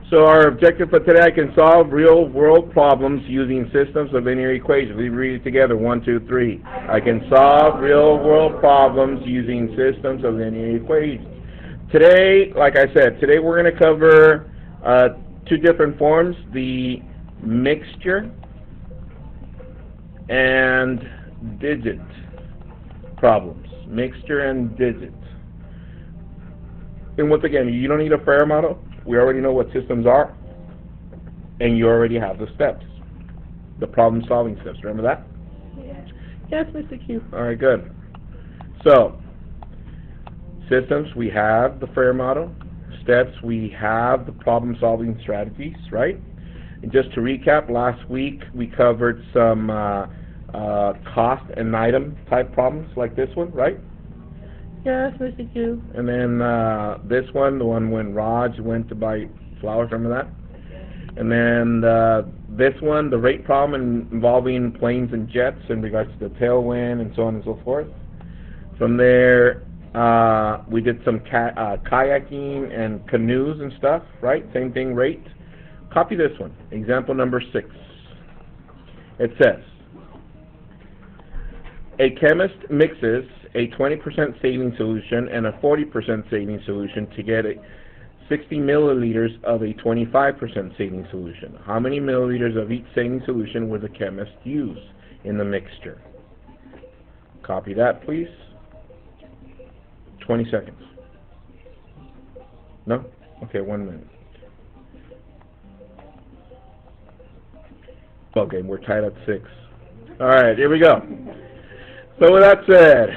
So our objective for today, I can solve real-world problems using systems of linear equations. We read it together, 1, 2, 3. I can solve real-world problems using systems of linear equations. Today, like I said, today we're going to cover two different forms, the mixture and digit problems. Mixture and digit. And once again, you don't need a fair model. We already know what systems are, and you already have the steps, the problem-solving steps. Remember that? Yes, Mr. Q. All right, good. So, systems, we have the fair model. Steps, we have the problem-solving strategies, right? And just to recap, last week we covered some cost and item type problems like this one, right? Yes, Mr. Q. And then this one, the one when Raj went to buy flowers, remember that? And then this one, the rate problem involving planes and jets in regards to the tailwind and so on and so forth. From there, we did some kayaking and canoes and stuff, right? Same thing, rate. Copy this one, example number 6. It says, a chemist mixes a 20% saline solution and a 40% saline solution to get 60 milliliters of a 25% saline solution. How many milliliters of each saline solution would the chemist use in the mixture? Copy that, please. 20 seconds. No? Okay, 1 minute. Okay, we're tied at 6. All right, here we go. So with that said,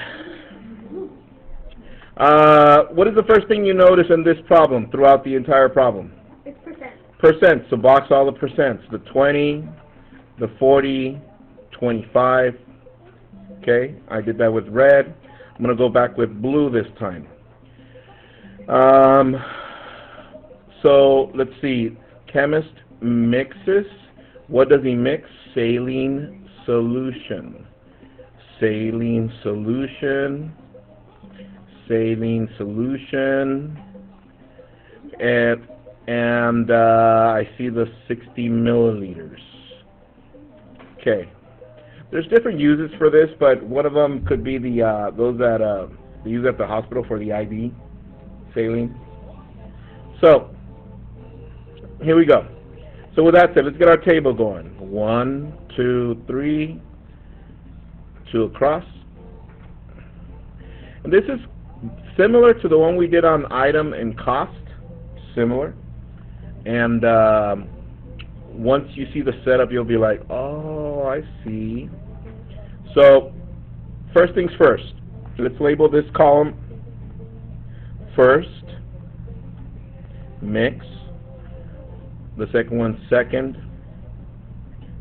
what is the first thing you notice in this problem throughout the entire problem? It's percent. Percent. So box all the percents. The 20, the 40, 25. Okay, I did that with red. I'm going to go back with blue this time. So let's see. Chemist mixes. What does he mix? Saline solution. Saline solution. Saline solution. And I see the 60 milliliters. Okay. There's different uses for this, but one of them could be the those that they use at the hospital for the IV saline. So here we go. So with that said, let's get our table going. 1, 2, 3, 2 across. And this is similar to the one we did on item and cost. Similar. And once you see the setup, you'll be like, oh, I see. So first things first. Let's label this column first, mix. The second one, second,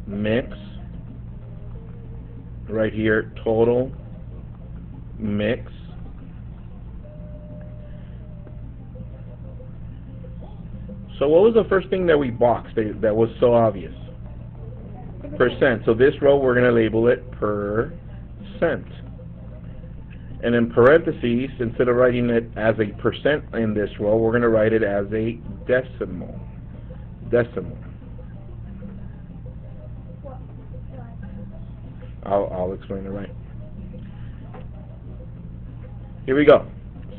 mix. Right here, total, mix. So what was the first thing that we boxed that was so obvious? Percent. So this row, we're going to label it percent. And in parentheses, instead of writing it as a percent in this row, we're going to write it as a decimal. Decimal. I'll explain it right. Here we go.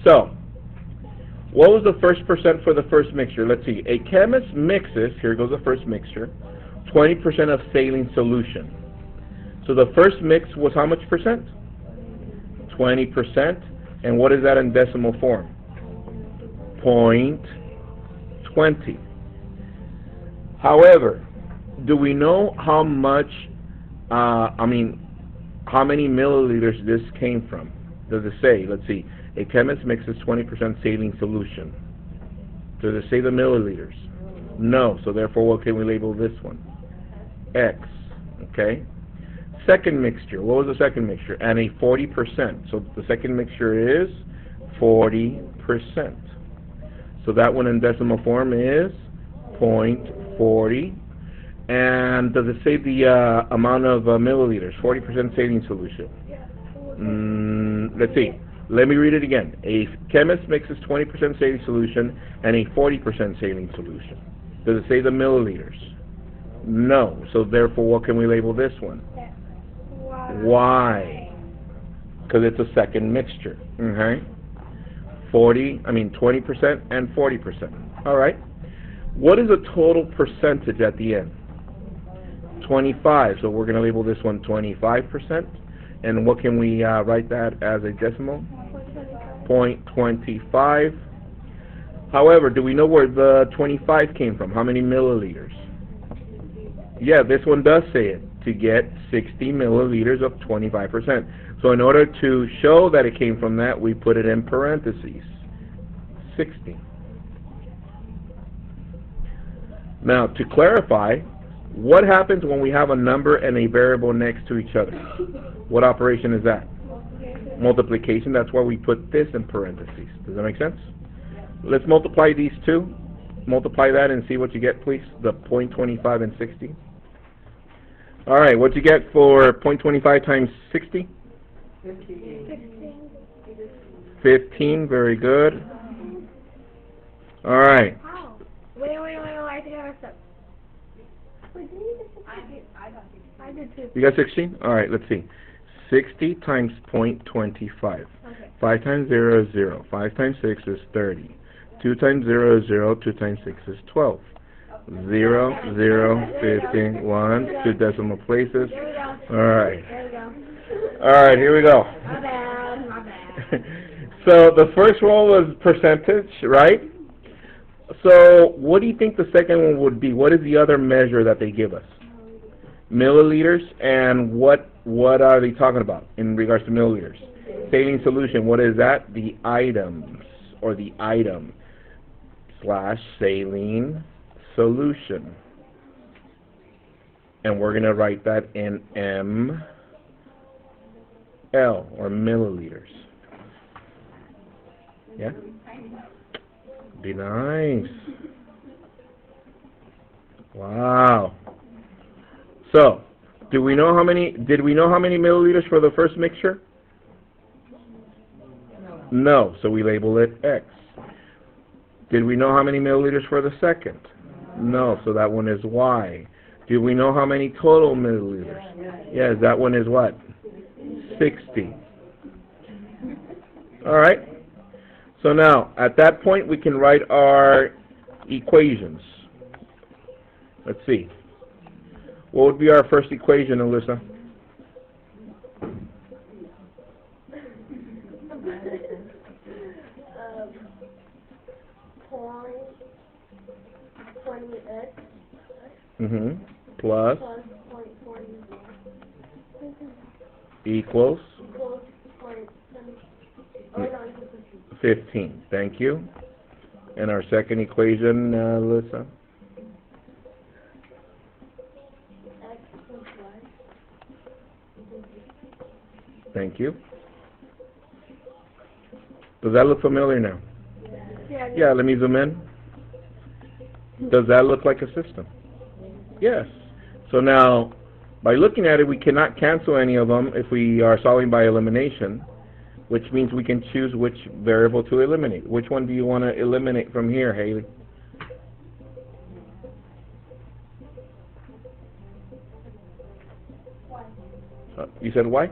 So, what was the first percent for the first mixture? Let's see. A chemist mixes, here goes the first mixture, 20% of saline solution. So the first mix was how much percent? 20%. And what is that in decimal form? 0.20. However, do we know how much, how many milliliters this came from? Does it say? Let's see. A chemist mixes 20% saline solution. Does it say the milliliters? No. So therefore, what can we label this one? X. Okay. Second mixture. What was the second mixture? And a 40%. So the second mixture is 40%. So that one in decimal form is 0.40. And does it say the amount of milliliters? 40% saline solution. Let's see. Let me read it again. A chemist mixes 20% saline solution and a 40% saline solution. Does it say the milliliters? No. So therefore, what can we label this one? Y. Because it's a second mixture. Okay. 20% and 40%. All right. What is the total percentage at the end? 25. So we're going to label this one 25%. And what can we write that as a decimal? 0.25. However, do we know where the 25 came from? How many milliliters? Yeah, this one does say it. To get 60 milliliters of 25%. So in order to show that it came from that, we put it in parentheses. 60. Now, to clarify, what happens when we have a number and a variable next to each other? What operation is that? Multiplication. That's why we put this in parentheses. Does that make sense? Let's multiply these two. Multiply that and see what you get, please. The 0.25 and 60. All right, what you get for 0.25 times 60? 15. Very good. All right. Wait, I think I messed up. Wait, didn't you get 16? I did too. You got 16? All right, let's see. 60 times 0.25. Okay. 5 times 0 is 0. 5 times 6 is 30. 2 times 0 is 0. 2 times 6 is 12. 0, 0, 15, 1, 2 decimal places. There we go. All right. There we go. All right, here we go. My bad. So the first one was percentage, right? So what do you think the second one would be? What is the other measure that they give us? Milliliters, and what are they talking about in regards to milliliters? Saline solution, what is that? The items, or the item / saline solution. And we're going to write that in ml, or milliliters. Yeah? Be nice. Wow. So, did we know how many milliliters for the first mixture? No, so we label it X. Did we know how many milliliters for the second? No, so that one is Y. Did we know how many total milliliters? Yes, that one is what? 60. All right. So now, at that point, we can write our equations. Let's see. What would be our first equation, Alyssa? Plus equals 15. Thank you. And our second equation, Alyssa? Thank you. Does that look familiar now? Yeah, let me zoom in. Does that look like a system? Yes. So now, by looking at it, we cannot cancel any of them if we are solving by elimination, which means we can choose which variable to eliminate. Which one do you want to eliminate from here, Haley? You said Y?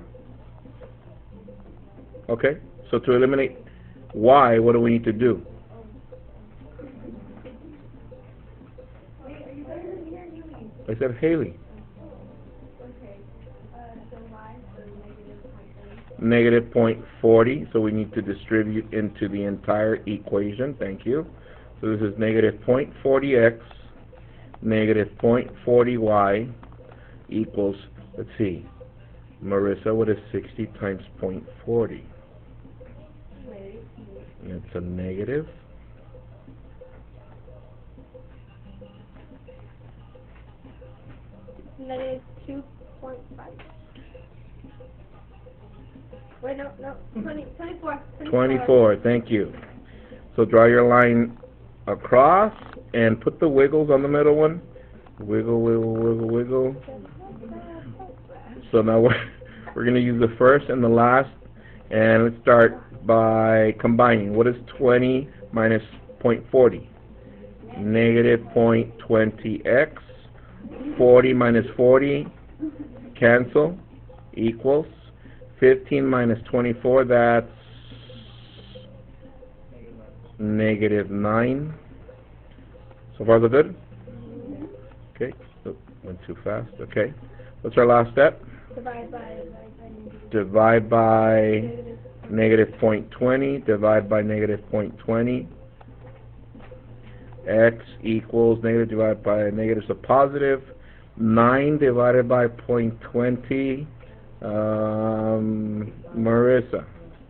Okay. So to eliminate Y, what do we need to do? I said Haley. Negative 0.40, so we need to distribute into the entire equation. Thank you. So this is negative 0.40x, negative 0.40y equals, let's see, Marissa, what is 60 times 0.40? It's a negative. Negative 2.5. Wait, no, 24. 24, thank you. So draw your line across and put the wiggles on the middle one. Wiggle, wiggle, wiggle, wiggle. So now we're going to use the first and the last, and let's start by combining. What is 20 minus 0.40? negative 0.20x. 40 minus 40, cancel, equals 15 minus 24, that's negative 9. So far so good? Okay, oh, went too fast. Okay, what's our last step? Divide by negative 0.20, divide by negative 0.20. X equals negative divided by negative, so positive. 9 divided by 0.20. Marissa.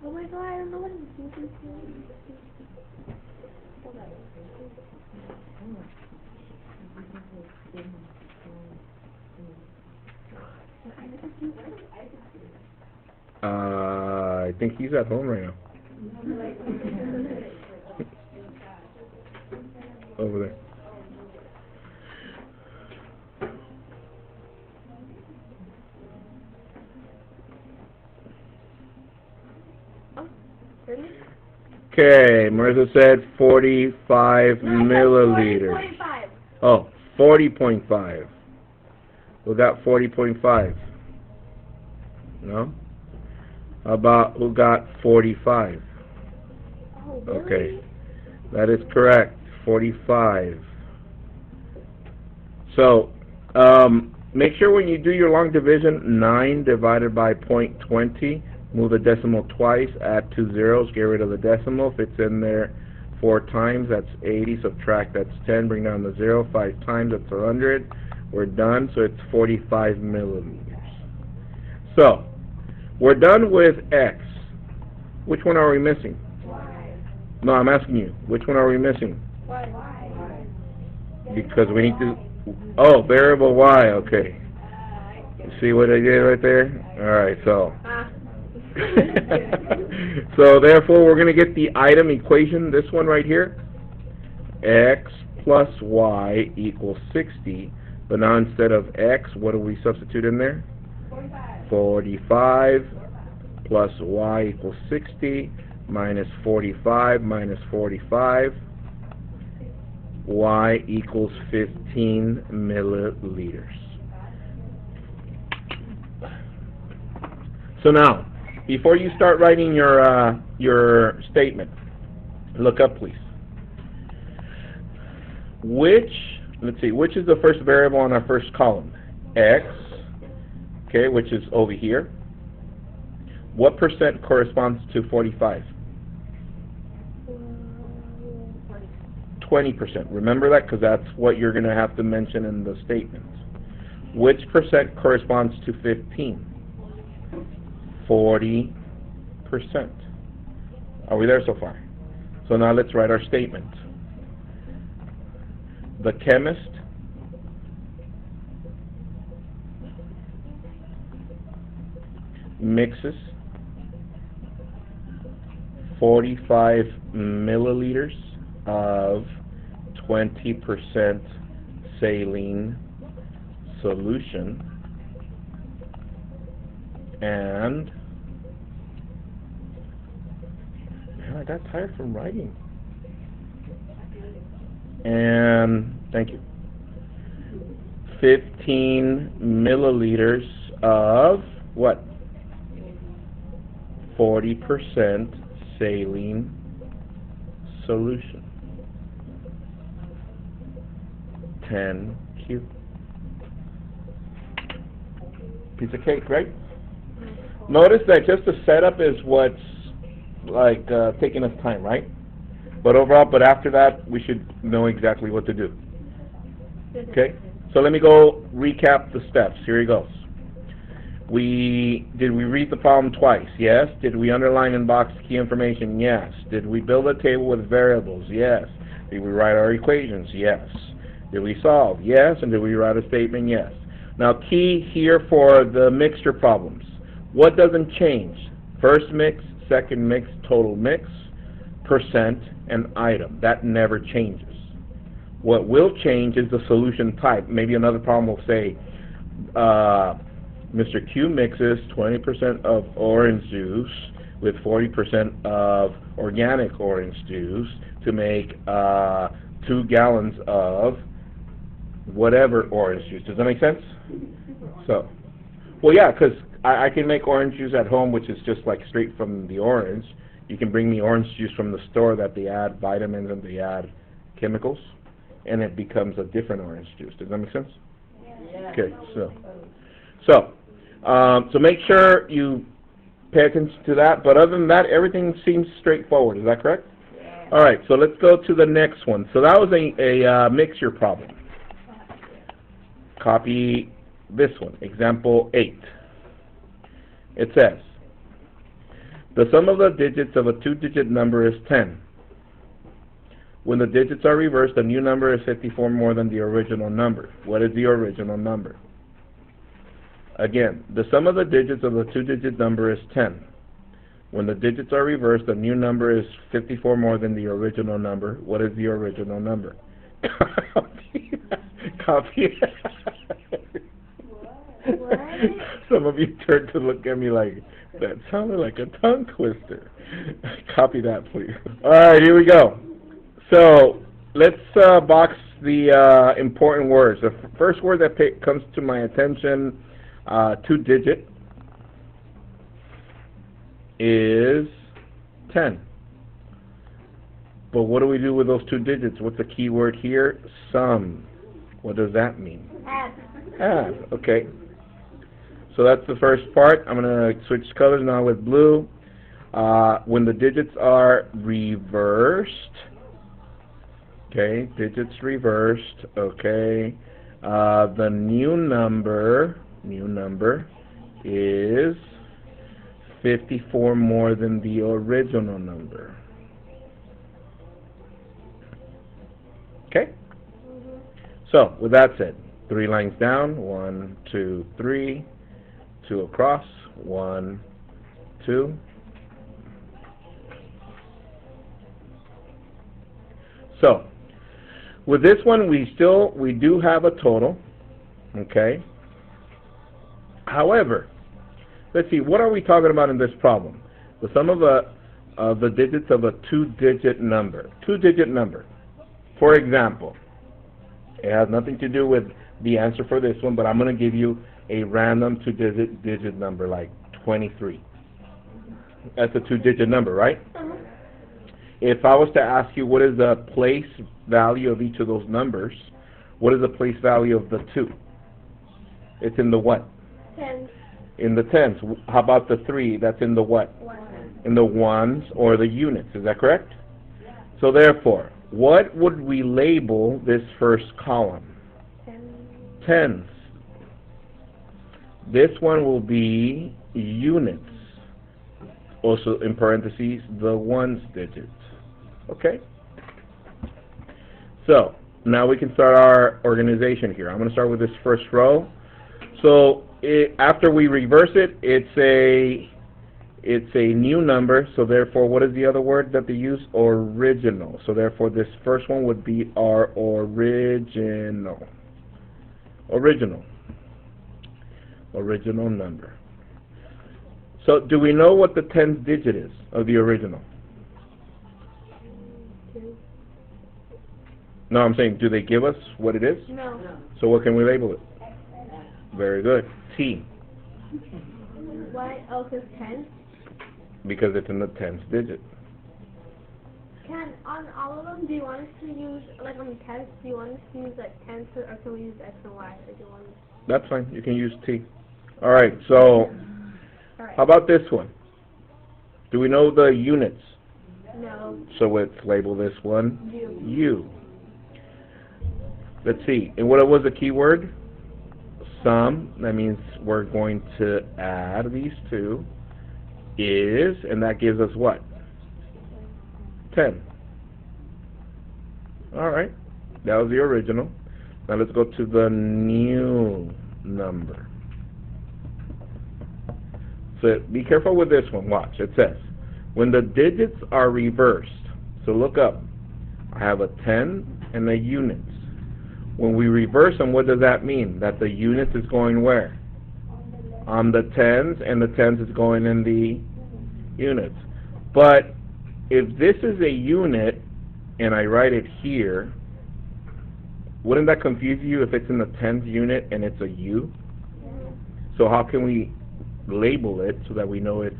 Oh my god, I don't know what I'm thinking. I think he's at home right now. Over there. Okay, Marissa said 45 milliliters. 45. Oh, 40.5. Who got 40.5? No? How about who got 45? Oh, really? Okay, that is correct. 45. So, make sure when you do your long division, 9 divided by 0.20, move the decimal twice, add 2 zeros, get rid of the decimal. If it's in there 4 times, that's 80, subtract, that's 10, bring down the 0, 5 times, that's 100. We're done, so it's 45 milliliters. So, we're done with X. Which one are we missing? Why? No, I'm asking you, which one are we missing? Why? Because we need to, oh, variable Y, okay. You see what I did right there? Alright, so. So therefore we're going to get the item equation, this one right here. X plus Y equals 60. But now instead of X, what do we substitute in there? 45 plus Y equals 60 minus 45 minus 45. Y equals 15 milliliters. So now, before you start writing your statement, look up please. Let's see, which is the first variable on our first column? X, okay, which is over here. What percent corresponds to 45? 20%. Remember that, because that's what you're going to have to mention in the statement. Which percent corresponds to 15? 40%. Are we there so far? So now let's write our statement. The chemist mixes 45 milliliters of 20% saline solution and man, I got tired from writing. And thank you. 15 milliliters of what? 40% saline solution. 10Q. Piece of cake, right? Notice that just the setup is what's like taking us time, right? But overall, but after that, we should know exactly what to do. Okay? So let me go recap the steps. Here he goes. Did we read the problem twice? Yes. Did we underline and box key information? Yes. Did we build a table with variables? Yes. Did we write our equations? Yes. Did we solve? Yes. And did we write a statement? Yes. Now key here for the mixture problems. What doesn't change? First mix, second mix, total mix, percent, and item. That never changes. What will change is the solution type. Maybe another problem will say, Mr. Q mixes 20% of orange juice with 40% of organic orange juice to make 2 gallons of whatever orange juice. Does that make sense? So, well, yeah, because I can make orange juice at home, which is just like straight from the orange. You can bring me orange juice from the store that they add vitamins and they add chemicals, and it becomes a different orange juice. Does that make sense? Yeah. Okay, so make sure you pay attention to that. But other than that, everything seems straightforward. Is that correct? Yeah. All right, so let's go to the next one. So that was a mixture problem. Copy this one, example 8. It says, the sum of the digits of a 2-digit number is 10. When the digits are reversed, the new number is 54 more than the original number. What is the original number? Again, the sum of the digits of the 2-digit number is 10. When the digits are reversed, the new number is 54 more than the original number. What is the original number? Copy. What? Some of you turned to look at me like, that sounded like a tongue twister. Copy that, please. All right, here we go. So let's box the important words. The first word that comes to my attention, 2-digit, is 10. But what do we do with those 2 digits? What's the key word here? Sum. What does that mean? Add. Okay. So that's the first part. I'm going to switch colors now with blue. When the digits are reversed, okay, digits reversed, okay, the new number is 54 more than the original number. Okay? So, with that said, 3 lines down, 1, 2, 3, 2 across, 1, 2. So, with this one, we do have a total, okay? However, let's see, what are we talking about in this problem? The sum of the digits of a 2-digit number. 2-digit number. For example, it has nothing to do with the answer for this one, but I'm going to give you a random 2-digit number like 23. That's a 2-digit number, right? If I was to ask you what is the place value of each of those numbers, what is the place value of the 2? It's in the what? Tens. In the tens. How about the 3? That's in the what? One. In the ones or the units. Is that correct? So therefore, what would we label this first column? Tens. This one will be units. Also in parentheses, the ones digits. Okay? So, now we can start our organization here. I'm going to start with this first row. So, after we reverse it, it's a new number, so therefore, what is the other word that they use? Original. So therefore, this first one would be our original. Original number. So, do we know what the 10th digit is of the original? No, I'm saying, do they give us what it is? No. So what can we label it? Very good. T. Why? Oh, because 10? Because it's in the 10th digit. On all of them, do you want us to use, like on the tens, do you want us to use like tens, or can we use X and Y? Or do you want us... That's fine. You can use T. All right. So, how about this one? Do we know the units? No. So let's label this one U. U. Let's see. And what was the key word? Sum. That means we're going to add these two. Is, and that gives us what? 10. All right. That was the original. Now let's go to the new number. So be careful with this one. Watch. It says, when the digits are reversed, so look up. I have a 10 and the units. When we reverse them, what does that mean? That the units is going where? On the tens, and the tens is going in the units. But if this is a unit, and I write it here, Wouldn't that confuse you if it's in the tens unit and it's a U? So how can we label it so that we know it's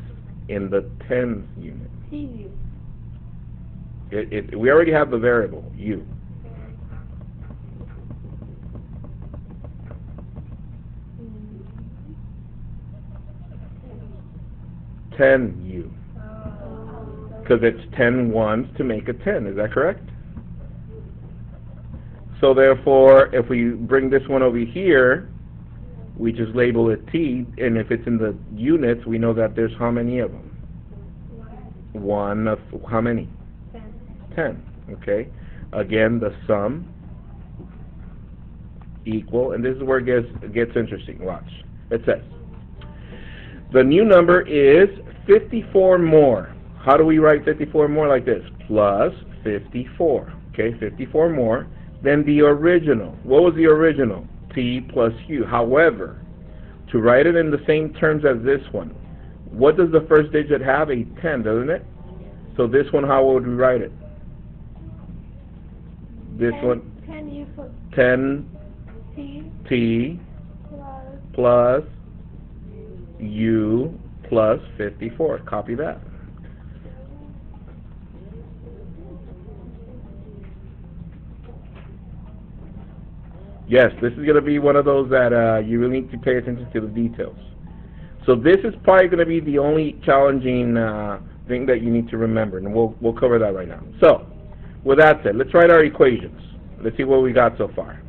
in the tens unit? TU. We already have the variable, U. 10U. Because it's 10 ones to make a 10, is that correct? So therefore, if we bring this one over here, we just label it T, and if it's in the units, we know that there's how many of them? One of how many? 10. Okay. Again, the sum equal, and this is where it gets interesting. Watch. It says, the new number is 54 more. How do we write 54 more? Like this, plus 54. Okay, 54 more than the original. What was the original? T plus U. However, to write it in the same terms as this one, what does the first digit have? A 10, doesn't it? So this one, how would we write it? This 10 T plus U plus 54. Copy that. Yes, this is going to be one of those that you really need to pay attention to the details. So this is probably going to be the only challenging thing that you need to remember, and we'll cover that right now. So, with that said, let's write our equations. Let's see what we got so far.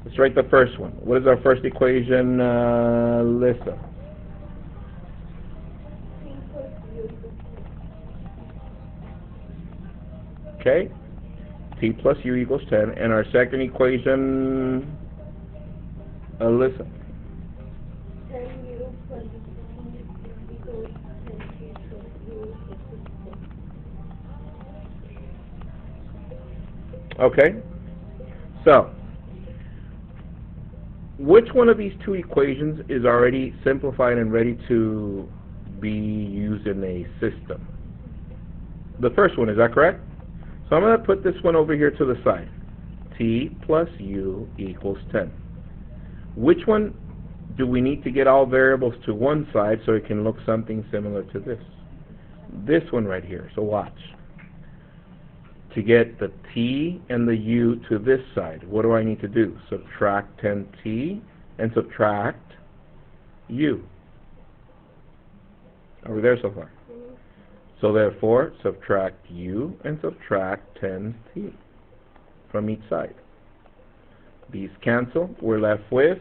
Let's write the first one. What is our first equation, Lisa? Okay. T plus U equals 10. And our second equation, Alyssa? 10U plus T equals 10T plus U equals 4. Okay. So, which one of these two equations is already simplified and ready to be used in a system? The first one, is that correct? So I'm going to put this one over here to the side. T plus U equals 10. Which one do we need to get all variables to one side so it can look something similar to this? This one right here. So watch. To get the T and the U to this side, what do I need to do? Subtract 10T and subtract U. Are we there so far? So therefore, subtract U and subtract 10T from each side. These cancel. We're left with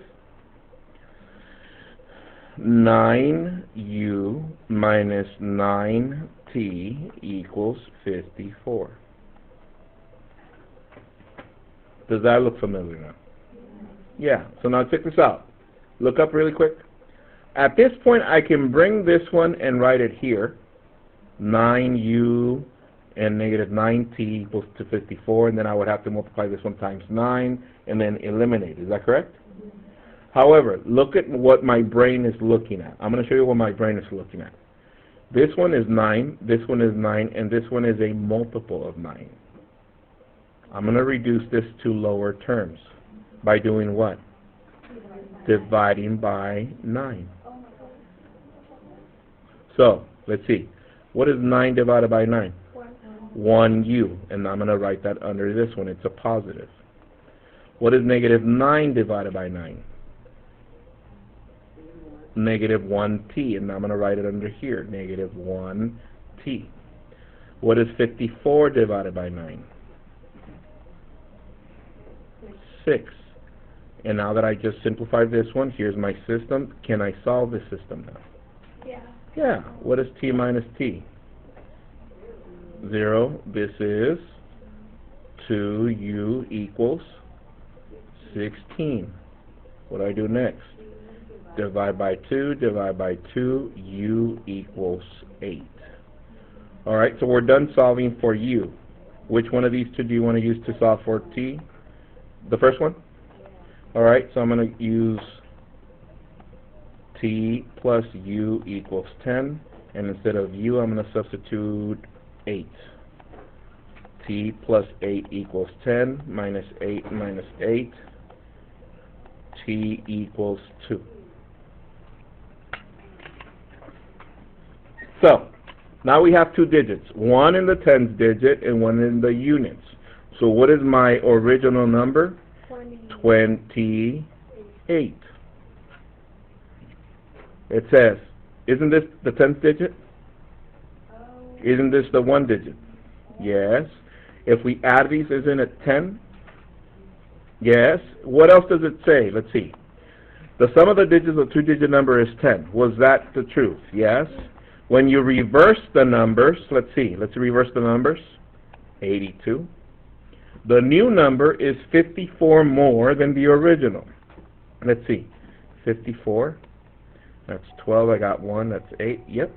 9U minus 9T equals 54. Does that look familiar now? Yeah. So now check this out. Look up really quick. At this point, I can bring this one and write it here. 9U and negative 9T equals to 54, and then I would have to multiply this one times 9 and then eliminate. Is that correct? However, look at what my brain is looking at. I'm going to show you what my brain is looking at. This one is 9, this one is 9, and this one is a multiple of 9. I'm going to reduce this to lower terms by doing what? Dividing by 9. So, let's see. What is 9 divided by 9? 1U. And I'm going to write that under this one. It's a positive. What is negative 9 divided by 9? Negative 1T. And I'm going to write it under here. Negative 1T. What is 54 divided by 9? 6. And now that I just simplified this one, here's my system. Can I solve this system now? Yeah. Yeah. What is T minus T? 0. This is 2U equals 16. What do I do next? Divide by 2, divide by 2, U equals 8. Alright, so we're done solving for U. Which one of these two do you want to use to solve for T? The first one? Alright, so I'm going to use T plus U equals 10, and instead of U, I'm going to substitute 8. T plus 8 equals 10, minus 8 minus 8, T equals 2. So, now we have two digits, one in the tens digit and one in the units. So what is my original number? 28. It says, isn't this the tenth digit? Isn't this the one digit? Yes. If we add these, isn't it 10? Yes. What else does it say? Let's see. The sum of the digits of a two-digit number is 10. Was that the truth? Yes. When you reverse the numbers, let's see. Let's reverse the numbers. 82. The new number is 54 more than the original. Let's see. 54. That's 12. I got 1. That's 8. Yep.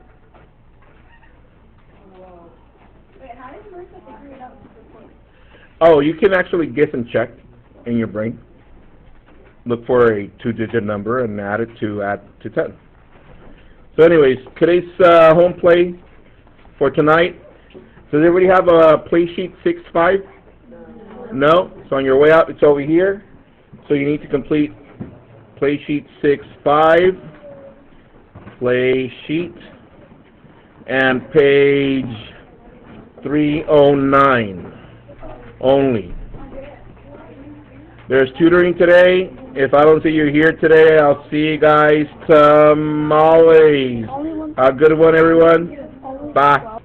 Wait, how did Martha figure it out? Oh, you can actually guess and check in your brain. Look for a two-digit number and add to 10. So anyways, today's home play for tonight. Does everybody have a play sheet 6-5? No? So on your way out, it's over here. So you need to complete play sheet 6-5. Play sheet. And page 309 only. There's tutoring today. If I don't see you here today, I'll see you guys tomorrow. Have a good one, everyone. Bye.